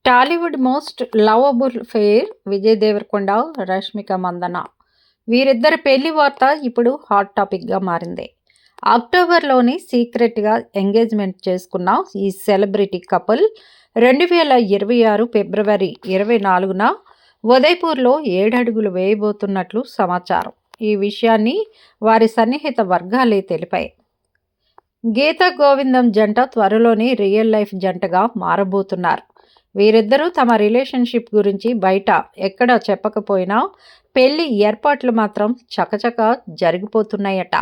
Tollywood most lovable pair Vijay Deverakonda, Rashmika Mandanna వీరిద్దరి పెళ్లి వార్త ఇప్పుడు హాట్ టాపిక్గా మారింది. అక్టోబర్లోని సీక్రెట్గా ఎంగేజ్మెంట్ చేసుకున్న ఈ సెలబ్రిటీ కపుల్ 2026 ఫిబ్రవరి 24న ఉదయ్పూర్లో 7 అడుగులు వేయబోతున్నట్లు సమాచారం. ఈ విషయాన్ని వారి సన్నిహిత వర్గాలే తెలిపాయి. గీతా గోవిందం జంట త్వరలోనే రియల్ లైఫ్ జంటగా మారబోతున్నారు. వీరిద్దరూ తమ రిలేషన్షిప్ గురించి బయట ఎక్కడా చెప్పకపోయినా పెళ్లి ఏర్పాట్లు మాత్రం చకచక జరిగిపోతున్నాయట.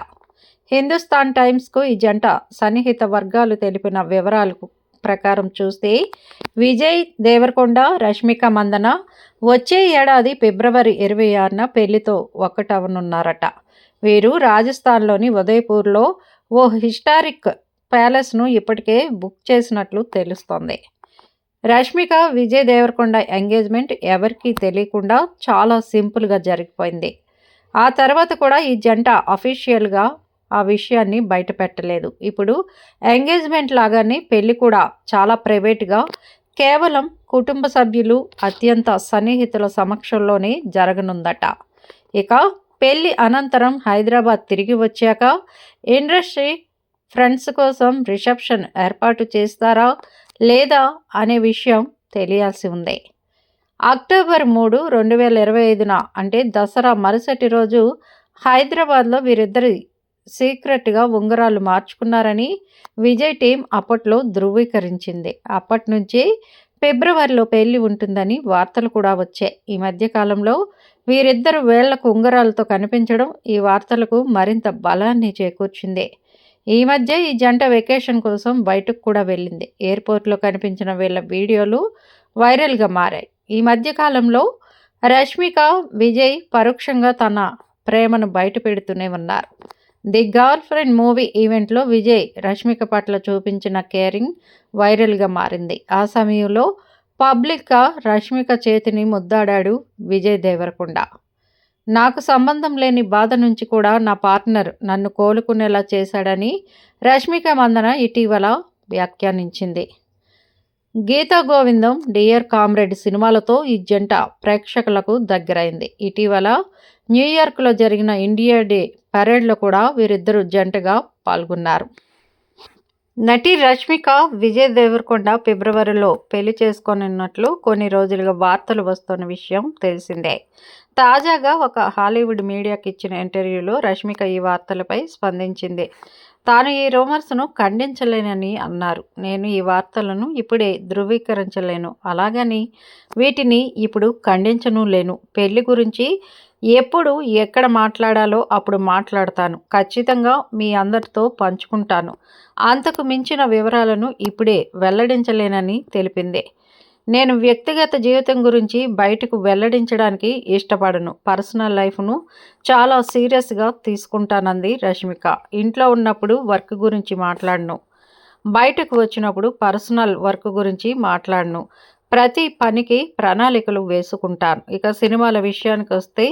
హిందుస్థాన్ టైమ్స్కు ఈ జంట సన్నిహిత వర్గాలు తెలిపిన వివరాల ప్రకారం చూస్తే విజయ్ దేవరకొండ, రష్మిక మందన వచ్చే ఏడాది ఫిబ్రవరి 26న పెళ్లితో ఒక్కటవనున్నారట. వీరు రాజస్థాన్లోని ఉదయ్పూర్లో ఓ హిస్టారిక్ ప్యాలెస్ను ఇప్పటికే బుక్ చేసినట్లు తెలుస్తోంది. రష్మిక, విజయ్ దేవరకొండ ఎంగేజ్మెంట్ ఎవరికీ తెలియకుండా చాలా సింపుల్గా జరిగిపోయింది. ఆ తర్వాత కూడా ఈ జంట అఫీషియల్గా ఆ విషయాన్ని బయట పెట్టలేదు. ఇప్పుడు ఎంగేజ్మెంట్ లాగానే పెళ్లి కూడా చాలా ప్రైవేట్గా కేవలం కుటుంబ సభ్యులు, అత్యంత సన్నిహితుల సమక్షంలోనే జరగనుందట. ఇక పెళ్లి అనంతరం హైదరాబాద్ తిరిగి వచ్చాక ఇండస్ట్రీ ఫ్రెండ్స్ కోసం రిసెప్షన్ ఏర్పాటు చేస్తారా లేదా అనే విషయం తెలియాల్సి ఉంది. అక్టోబర్ 3, 2025న అంటే దసరా మరుసటి రోజు హైదరాబాద్లో వీరిద్దరి సీక్రెట్గా ఉంగరాలు మార్చుకున్నారని విజయ్ టీం అప్పట్లో ధృవీకరించింది. అప్పటి నుంచి ఫిబ్రవరిలో పెళ్లి ఉంటుందని వార్తలు కూడా వచ్చాయి. ఈ మధ్యకాలంలో వీరిద్దరు వేళ్లకు ఉంగరాలతో కనిపించడం ఈ వార్తలకు మరింత బలాన్ని చేకూర్చింది. ఈ మధ్య ఈ జంట వెకేషన్ కోసం బయటకు కూడా వెళ్ళింది. ఎయిర్పోర్ట్లో కనిపించిన వీళ్ళ వీడియోలు వైరల్గా మారాయి. ఈ మధ్యకాలంలో రష్మిక, విజయ్ పరోక్షంగా తన ప్రేమను బయట పెడుతూనే ఉన్నారు. ది గర్ల్ ఫ్రెండ్ మూవీ ఈవెంట్లో విజయ్ రష్మిక పట్ల చూపించిన కేరింగ్ వైరల్గా మారింది. ఆ సమయంలో పబ్లిక్గా రష్మిక చేతిని ముద్దాడాడు విజయ్ దేవరకొండ. నాకు సంబంధం లేని బాధ నుంచి కూడా నా పార్ట్నర్ నన్ను కోలుకునేలా చేశాడని రష్మిక మందన ఇటీవల వ్యాఖ్యానించింది. గీతా గోవిందం, డియర్ కామ్రేడ్ సినిమాలతో ఈ జంట ప్రేక్షకులకు దగ్గరైంది. ఇటీవల న్యూయార్క్లో జరిగిన ఇండియా డే పరేడ్లో కూడా వీరిద్దరూ జంటగా పాల్గొన్నారు. నటి రష్మిక, విజయ్ దేవరకొండ ఫిబ్రవరిలో పెళ్లి చేసుకోనున్నట్లు కొన్ని రోజులుగా వార్తలు వస్తున్న విషయం తెలిసిందే. తాజాగా ఒక హాలీవుడ్ మీడియాకి ఇచ్చిన ఇంటర్వ్యూలో రష్మిక ఈ వార్తలపై స్పందించింది. తాను ఈ రూమర్స్ను ఖండించలేనని అన్నారు. నేను ఈ వార్తలను ఇప్పుడే ధృవీకరించలేను, అలాగని వీటిని ఇప్పుడు ఖండించను లేను. పెళ్లి గురించి ఎప్పుడు ఎక్కడ మాట్లాడాలో అప్పుడు మాట్లాడతాను. ఖచ్చితంగా మీ అందరితో పంచుకుంటాను. అంతకు మించిన వివరాలను ఇప్పుడే వెల్లడించలేనని తెలిపింది. నేను వ్యక్తిగత జీవితం గురించి బయటకు వెల్లడించడానికి ఇష్టపడను. పర్సనల్ లైఫ్ను చాలా సీరియస్గా తీసుకుంటానంది రష్మిక. ఇంట్లో ఉన్నప్పుడు వర్క్ గురించి మాట్లాడను, బయటకు వచ్చినప్పుడు పర్సనల్ వర్క్ గురించి మాట్లాడను. ప్రతి పనికి ప్రణాళికలు వేసుకుంటాను. ఇక సినిమాల విషయానికి వస్తే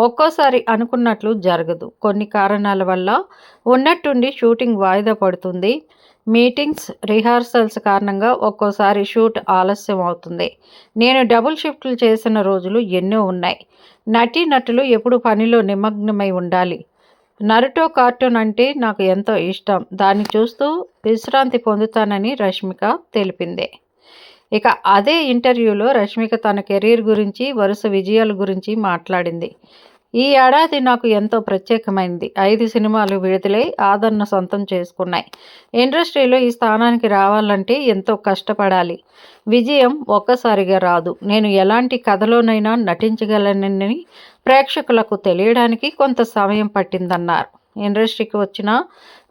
ఒక్కోసారి అనుకున్నట్లు జరగదు. కొన్ని కారణాల వల్ల ఉన్నట్టుండి షూటింగ్ వాయిదా పడుతుంది. మీటింగ్స్, రిహార్సల్స్ కారణంగా ఒక్కోసారి షూట్ ఆలస్యం అవుతుంది. నేను డబుల్ షిఫ్ట్లు చేసిన రోజులు ఎన్నో ఉన్నాయి. నటీనటులు ఎప్పుడు పనిలో నిమగ్నమై ఉండాలి. నరుటో కార్టూన్ అంటే నాకు ఎంతో ఇష్టం. దాన్ని చూస్తూ విశ్రాంతి పొందుతానని రష్మిక తెలిపింది. ఇక అదే ఇంటర్వ్యూలో రష్మిక తన కెరీర్ గురించి, వరుస విజయాల గురించి మాట్లాడింది. ఈ ఏడాది నాకు ఎంతో ప్రత్యేకమైంది. 5 సినిమాలు విడుదలై ఆదరణ సొంతం చేసుకున్నాయి. ఇండస్ట్రీలో ఈ స్థానానికి రావాలంటే ఎంతో కష్టపడాలి. విజయం ఒక్కసారిగా రాదు. నేను ఎలాంటి కథలోనైనా నటించగలనని ప్రేక్షకులకు తెలియడానికి కొంత సమయం పట్టిందన్నారు. ఇండస్ట్రీకి వచ్చిన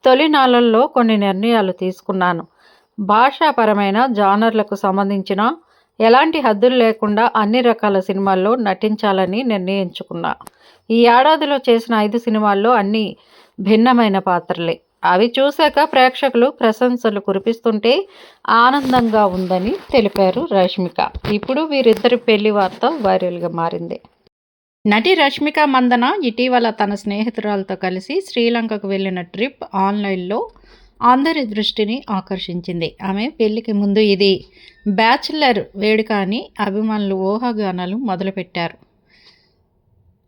తొలి నాళ్లలో కొన్ని నిర్ణయాలు తీసుకున్నాను. భాషాపరమైన జానర్లకు సంబంధించిన ఎలాంటి హద్దులు లేకుండా అన్ని రకాల సినిమాల్లో నటించాలని నిర్ణయించుకున్నా. ఈ ఏడాదిలో చేసిన 5 సినిమాల్లో అన్నీ భిన్నమైన పాత్రలే. అవి చూశాక ప్రేక్షకులు ప్రశంసలు కురిపిస్తుంటే ఆనందంగా ఉందని తెలిపారు రష్మిక. ఇప్పుడు వీరిద్దరి పెళ్లి వార్త వైరల్గా మారింది. నటి రష్మిక మందన ఇటీవల తన స్నేహితురాలతో కలిసి శ్రీలంకకు వెళ్ళిన ట్రిప్ ఆన్లైన్లో అందరి దృష్టిని ఆకర్షించింది. ఆమె పెళ్లికి ముందు ఇది బ్యాచిలర్ వేడుక అని అభిమానులు ఊహాగానాలు మొదలుపెట్టారు.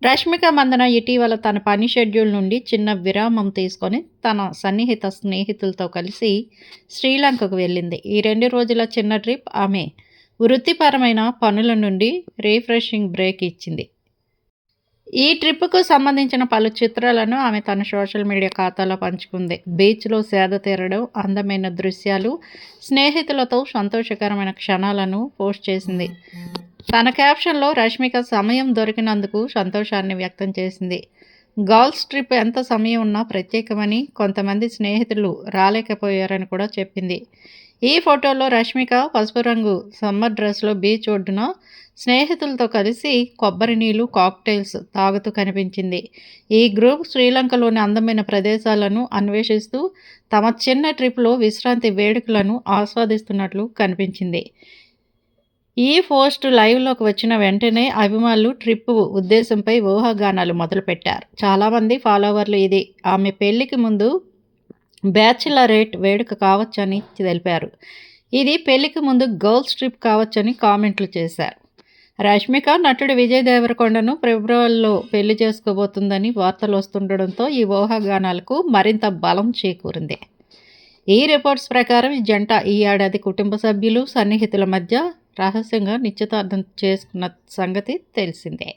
రష్మిక మందన ఇటీవల తన పని షెడ్యూల్ నుండి చిన్న విరామం తీసుకొని తన సన్నిహిత స్నేహితులతో కలిసి శ్రీలంకకు వెళ్ళింది. ఈ 2 రోజుల చిన్న ట్రిప్ ఆమె వృత్తిపరమైన పనుల నుండి రిఫ్రెషింగ్ బ్రేక్ ఇచ్చింది. ఈ ట్రిప్కు సంబంధించిన పలు చిత్రాలను ఆమె తన సోషల్ మీడియా ఖాతాలో పంచుకుంది. బీచ్లో సేద తీరడం, అందమైన దృశ్యాలు, స్నేహితులతో సంతోషకరమైన క్షణాలను పోస్ట్ చేసింది. తన క్యాప్షన్లో రష్మిక సమయం దొరికినందుకు సంతోషాన్ని వ్యక్తం చేసింది. గర్ల్స్ ట్రిప్ ఎంత సమయం ఉన్నా ప్రత్యేకమని, కొంతమంది స్నేహితులు రాలేకపోయారని కూడా చెప్పింది. ఈ ఫోటోలో రష్మిక పసుపు రంగు సమ్మర్ డ్రెస్లో బీచ్ ఒడ్డున స్నేహితులతో కలిసి కొబ్బరి నీళ్లు, కాక్టైల్స్ తాగుతూ కనిపించింది. ఈ గ్రూప్ శ్రీలంకలోని అందమైన ప్రదేశాలను అన్వేషిస్తూ తమ చిన్న ట్రిప్లో విశ్రాంతి వేడుకలను ఆస్వాదిస్తున్నట్లు కనిపించింది. ఈ పోస్ట్ లైవ్లోకి వచ్చిన వెంటనే అభిమానులు ట్రిప్ ఉద్దేశంపై ఊహాగానాలు మొదలుపెట్టారు. చాలామంది ఫాలోవర్లు ఇది ఆమె పెళ్లికి ముందు బ్యాచిలరేట్ వేడుక కావచ్చని తెలిపారు. ఇది పెళ్లికి ముందు గర్ల్స్ ట్రిప్ కావచ్చని కామెంట్లు చేశారు. రష్మిక నటుడు విజయ్ దేవరకొండను ఫిబ్రవరిలో పెళ్లి చేసుకోబోతుందని వార్తలు వస్తుండడంతో ఈ ఊహాగానాలకు మరింత బలం చేకూరింది. ఈ రిపోర్ట్స్ ప్రకారం ఈ జంట ఈ ఏడాది కుటుంబ సభ్యులు, సన్నిహితుల మధ్య రహస్యంగా నిశ్చితార్థం చేసుకున్న సంగతి తెలిసిందే.